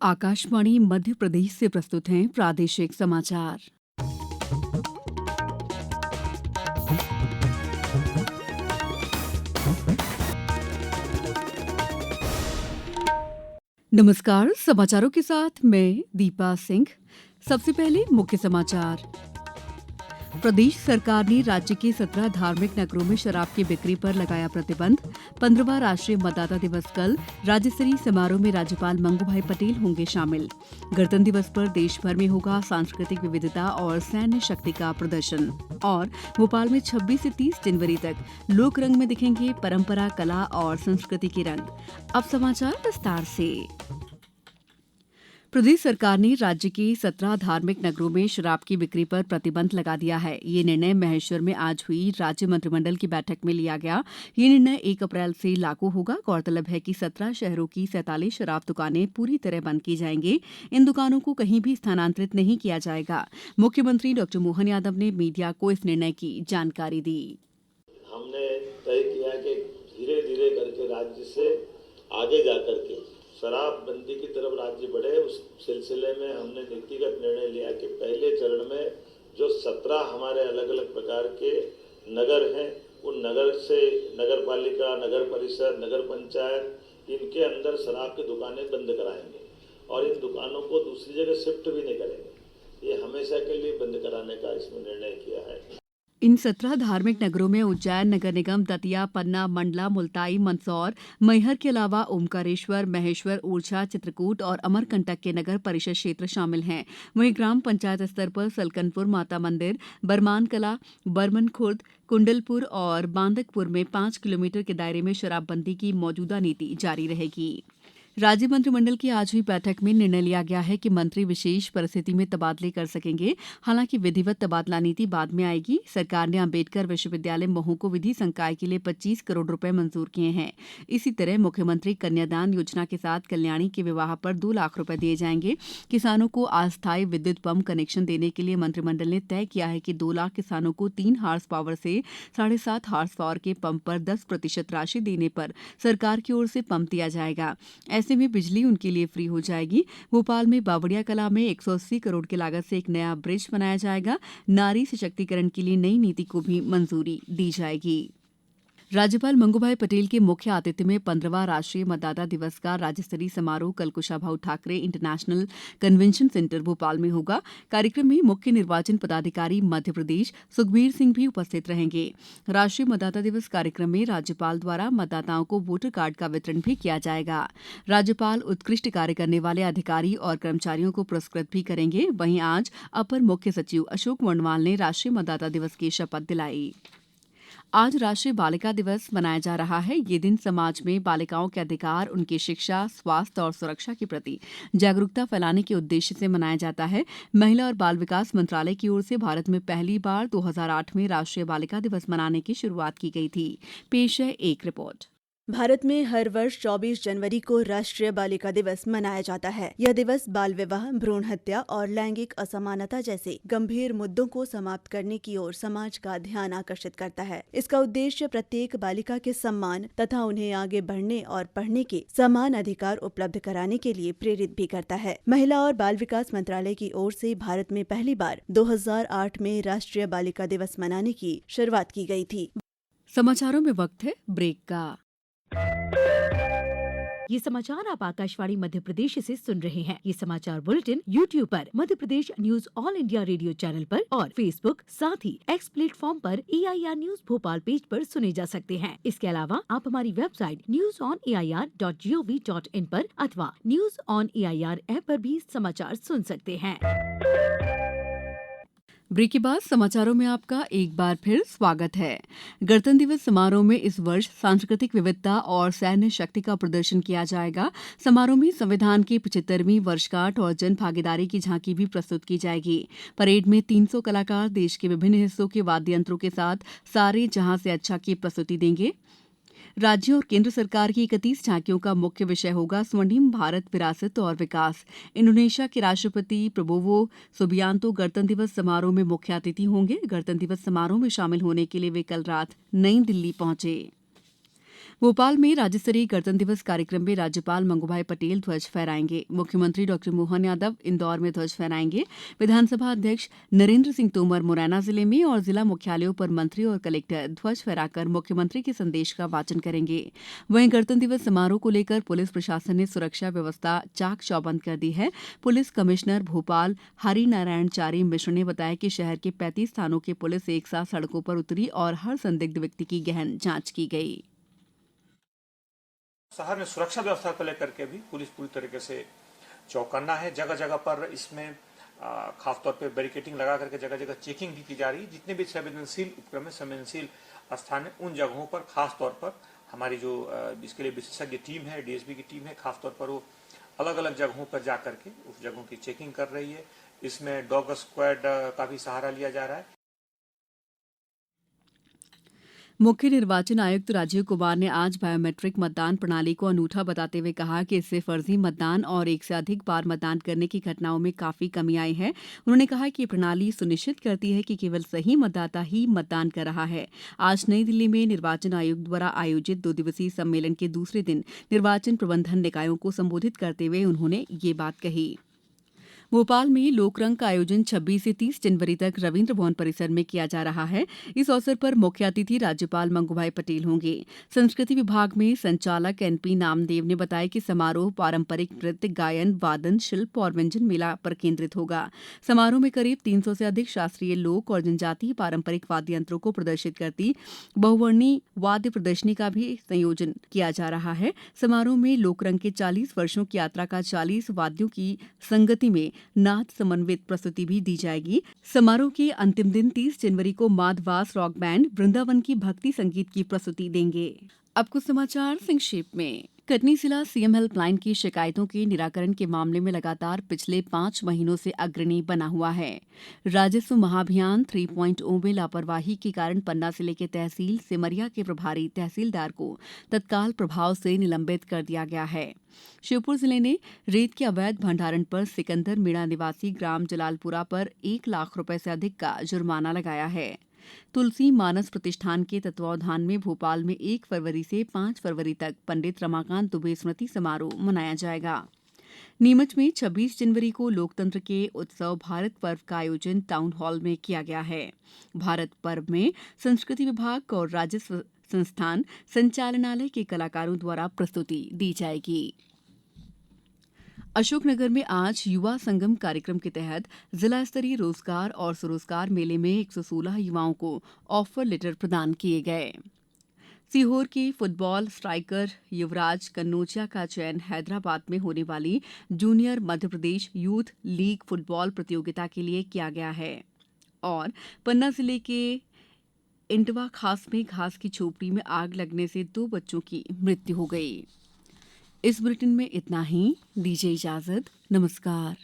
आकाशवाणी मध्य प्रदेश से प्रस्तुत हैं प्रादेशिक समाचार। नमस्कार, समाचारों के साथ मैं दीपा सिंह। सबसे पहले मुख्य समाचार। प्रदेश सरकार ने राज्य के 17 धार्मिक नगरों में शराब की बिक्री पर लगाया प्रतिबंध। 15वां राष्ट्रीय मतदाता दिवस कल। राज्य स्तरीय समारोह में राज्यपाल मंगूभाई पटेल होंगे शामिल। गणतंत्र दिवस पर देश भर में होगा सांस्कृतिक विविधता और सैन्य शक्ति का प्रदर्शन। और भोपाल में 26 से 30 जनवरी तक लोक रंग में दिखेंगे परंपरा, कला और संस्कृति के रंग। अब समाचार विस्तार से। प्रदेश सरकार ने राज्य के 17 धार्मिक नगरों में शराब की बिक्री पर प्रतिबंध लगा दिया है। ये निर्णय महेश्वर में आज हुई राज्य मंत्रिमंडल की बैठक में लिया गया। ये निर्णय 1 अप्रैल से लागू होगा। गौरतलब है कि 17 शहरों की 47 शराब दुकानें पूरी तरह बंद की जाएंगी। इन दुकानों को कहीं भी स्थानांतरित नहीं किया जाएगा। मुख्यमंत्री डॉ मोहन यादव ने मीडिया को इस निर्णय की जानकारी दी। हमने तय किया कि धीरे धीरे करके राज्य से आगे जाकर के शराब बंदी की तरफ राज्य बढ़े। उस सिलसिले में हमने नीतिगत निर्णय लिया कि पहले चरण में जो 17 हमारे अलग अलग प्रकार के नगर हैं, उन नगर से नगर पालिका, नगर परिषद, नगर पंचायत, इनके अंदर शराब की दुकानें बंद कराएंगे और इन दुकानों को दूसरी जगह शिफ्ट भी नहीं करेंगे। ये हमेशा के लिए बंद कराने का इसमें निर्णय किया है। इन 17 धार्मिक नगरों में उज्जैन नगर निगम, दतिया, पन्ना, मंडला, मुल्ताई, मंदसौर, मैहर के अलावा ओमकारेश्वर, महेश्वर, ओरछा, चित्रकूट और अमरकंटक के नगर परिषद क्षेत्र शामिल हैं। वहीं ग्राम पंचायत स्तर पर सलकनपुर माता मंदिर, बरमान कला, बरमन खुर्द, कुंडलपुर और बांदकपुर में 5 किलोमीटर के दायरे में शराबबंदी की मौजूदा नीति जारी रहेगी। राज्य मंत्रिमंडल की आज हुई बैठक में निर्णय लिया गया है कि मंत्री विशेष परिस्थिति में तबादले कर सकेंगे। हालांकि विधिवत तबादला नीति बाद में आएगी। सरकार ने अंबेडकर विश्वविद्यालय महू को विधि संकाय के लिए 25 करोड़ रुपए मंजूर किए हैं। इसी तरह मुख्यमंत्री कन्यादान योजना के साथ कल्याणी के विवाह पर 2 लाख रुपए दिए जाएंगे। किसानों को अस्थायी विद्युत पंप कनेक्शन देने के लिए मंत्रिमंडल ने तय किया है कि 2 लाख किसानों को 3 हार्स पावर से 7.5 हार्स पावर के पंप पर 10% राशि देने पर सरकार की ओर से पंप दिया जाएगा। ऐसे में बिजली उनके लिए फ्री हो जाएगी। भोपाल में बावड़िया कला में 180 करोड़ की लागत से एक नया ब्रिज बनाया जाएगा। नारी सशक्तिकरण के लिए नई नीति को भी मंजूरी दी जाएगी। राज्यपाल मंगूभाई पटेल के मुख्य आतिथ्य में 15वां राष्ट्रीय मतदाता दिवस का राज्य स्तरीय समारोह कल Kushabhau Thackeray international convention centre Bhopal में होगा। कार्यक्रम में मुख्य निर्वाचन पदाधिकारी मध्य प्रदेश सुखबीर सिंह भी उपस्थित रहेंगे। राष्ट्रीय मतदाता दिवस कार्यक्रम में राज्यपाल द्वारा मतदाताओं को वोटर कार्ड का वितरण भी किया जाएगा। राज्यपाल उत्कृष्ट कार्य करने वाले अधिकारी और कर्मचारियों को पुरस्कृत भी करेंगे। वहीं आज अपर मुख्य सचिव अशोक वर्णवाल ने राष्ट्रीय मतदाता दिवस की शपथ दिलाई। आज राष्ट्रीय बालिका दिवस मनाया जा रहा है। ये दिन समाज में बालिकाओं के अधिकार, उनकी शिक्षा, स्वास्थ्य और सुरक्षा के प्रति जागरूकता फैलाने के उद्देश्य से मनाया जाता है। महिला और बाल विकास मंत्रालय की ओर से भारत में पहली बार 2008 में राष्ट्रीय बालिका दिवस मनाने की शुरुआत की गई थी। पेश है एक रिपोर्ट। भारत में हर वर्ष 24 जनवरी को राष्ट्रीय बालिका दिवस मनाया जाता है। यह दिवस बाल विवाह, भ्रूण हत्या और लैंगिक असमानता जैसे गंभीर मुद्दों को समाप्त करने की ओर समाज का ध्यान आकर्षित करता है। इसका उद्देश्य प्रत्येक बालिका के सम्मान तथा उन्हें आगे बढ़ने और पढ़ने के समान अधिकार उपलब्ध कराने के लिए प्रेरित भी करता है। महिला और बाल विकास मंत्रालय की ओर से भारत में पहली बार 2008 में राष्ट्रीय बालिका दिवस मनाने की शुरुआत की गई थी। समाचारों में वक्त है ब्रेक का। ये समाचार आप आकाशवाणी मध्य प्रदेश से सुन रहे हैं। ये समाचार बुलेटिन YouTube पर, Madhya Pradesh news All India Radio channel पर और फेसबुक, साथ ही एक्स प्लेटफॉर्म पर AIR न्यूज भोपाल पेज पर सुने जा सकते हैं। इसके अलावा आप हमारी वेबसाइट newsonair.gov.in पर अथवा न्यूज ऑन AIR ऐप पर भी समाचार सुन सकते हैं। ब्रेक के बाद समाचारों में आपका एक बार फिर स्वागत है। गणतंत्र दिवस समारोह में इस वर्ष सांस्कृतिक विविधता और सैन्य शक्ति का प्रदर्शन किया जाएगा। समारोह में संविधान की 75वीं वर्षगांठ और जन भागीदारी की झांकी भी प्रस्तुत की जाएगी। परेड में 300 कलाकार देश के विभिन्न हिस्सों के वाद्य यंत्रों के साथ सारे जहां से अच्छा की प्रस्तुति देंगे। राज्यों और केंद्र सरकार की 31 झांकियों का मुख्य विषय होगा स्वर्णिम भारत विरासत और विकास। इंडोनेशिया के राष्ट्रपति प्रबोवो सुबियांतो गणतंत्र दिवस समारोह में मुख्य अतिथि होंगे। गणतंत्र दिवस समारोह में शामिल होने के लिए वे कल रात नई दिल्ली पहुंचे। भोपाल में राज्य स्तरीय गणतंत्र दिवस कार्यक्रम में राज्यपाल मंगूभाई पटेल ध्वज फहराएंगे। मुख्यमंत्री डॉ मोहन यादव इंदौर में ध्वज फहराएंगे। विधानसभा अध्यक्ष नरेंद्र सिंह तोमर मुरैना जिले में और जिला मुख्यालयों पर मंत्री और कलेक्टर ध्वज फहराकर मुख्यमंत्री के संदेश का वाचन करेंगे। वहीं गणतंत्र दिवस समारोह को लेकर पुलिस प्रशासन ने सुरक्षा व्यवस्था चाक चौबंद कर दी है। पुलिस कमिश्नर भोपाल हरिनारायण चारी मिश्र ने बताया कि शहर के 35 थानों की पुलिस एक साथ सड़कों पर उतरी और हर संदिग्ध व्यक्ति की गहन जांच की गई। शहर में सुरक्षा व्यवस्था को लेकर के भी पुलिस पूरी तरीके से चौकन्ना है। जगह जगह पर इसमें खासतौर पे बैरिकेडिंग लगा करके जगह जगह चेकिंग भी की जा रही है। जितने भी संवेदनशील उपक्रम संवेदनशील स्थान है उन जगहों पर खासतौर पर हमारी जो इसके लिए विशेषज्ञ टीम है, डीएसपी की टीम है, खासतौर पर वो अलग अलग जगहों पर जा करके उस जगहों की चेकिंग कर रही है। इसमें डॉग स्क्वाड का भी सहारा लिया जा रहा है। मुख्य निर्वाचन आयुक्त राजीव कुमार ने आज बायोमेट्रिक मतदान प्रणाली को अनूठा बताते हुए कहा कि इससे फर्जी मतदान और एक से अधिक बार मतदान करने की घटनाओं में काफी कमी आई है। उन्होंने कहा कि ये प्रणाली सुनिश्चित करती है कि केवल सही मतदाता ही मतदान कर रहा है। आज नई दिल्ली में निर्वाचन आयोग द्वारा आयोजित 2 दिवसीय सम्मेलन के दूसरे दिन निर्वाचन प्रबंधन निकायों को संबोधित करते हुए उन्होंने ये बात कही। भोपाल में लोकरंग का आयोजन 26 से 30 जनवरी तक रविन्द्र भवन परिसर में किया जा रहा है। इस अवसर पर मुख्य अतिथि राज्यपाल मंगूभाई पटेल होंगे। संस्कृति विभाग में संचालक एनपी नामदेव ने बताया कि समारोह पारंपरिक नृत्य, गायन, वादन, शिल्प और व्यंजन मेला पर केंद्रित होगा। समारोह में करीब 300 से अधिक शास्त्रीय लोक और जनजातीय पारंपरिक वाद्य यंत्रों को प्रदर्शित करती बहुवर्णीय वाद्य प्रदर्शनी का भी संयोजन किया जा रहा है। समारोह में लोकरंग के 40 वर्षों की यात्रा का 40 वाद्यों की संगति में नाद समन्वित प्रस्तुति भी दी जाएगी। समारोह के अंतिम दिन 30 जनवरी को माधवास रॉक बैंड वृंदावन की भक्ति संगीत की प्रस्तुति देंगे। अब कुछ समाचार संक्षेप में। कटनी जिला सीएम हेल्पलाइन की शिकायतों के निराकरण के मामले में लगातार पिछले 5 महीनों से अग्रणी बना हुआ है। राजस्व महाअभियान 3.0 में लापरवाही के कारण पन्ना जिले के तहसील सिमरिया के प्रभारी तहसीलदार को तत्काल प्रभाव से निलंबित कर दिया गया है। श्योपुर जिले ने रेत के अवैध भंडारण पर सिकंदर मीणा निवासी ग्राम जलालपुरा पर 1 लाख रुपए से अधिक का जुर्माना लगाया है। तुलसी मानस प्रतिष्ठान के तत्वावधान में भोपाल में 1 फरवरी से 5 फरवरी तक पंडित रमाकांत दुबे स्मृति समारोह मनाया जाएगा। नीमच में 26 जनवरी को लोकतंत्र के उत्सव भारत पर्व का आयोजन टाउन हॉल में किया गया है। भारत पर्व में संस्कृति विभाग और राजस्व संस्थान संचालनालय के कलाकारों द्वारा प्रस्तुति दी जाएगी। अशोकनगर में आज युवा संगम कार्यक्रम के तहत जिला स्तरीय रोजगार और स्वरोजगार मेले में 116 युवाओं को ऑफर लेटर प्रदान किए गए। सीहोर के फुटबॉल स्ट्राइकर युवराज कन्नौजिया का चयन हैदराबाद में होने वाली junior Madhya Pradesh youth league football प्रतियोगिता के लिए किया गया है। और पन्ना जिले के इंटवा खास में घास की झोपड़ी में आग लगने से 2 बच्चों की मृत्यु हो गई। इस बुलेटिन में इतना ही। दीजिए इजाजत। नमस्कार।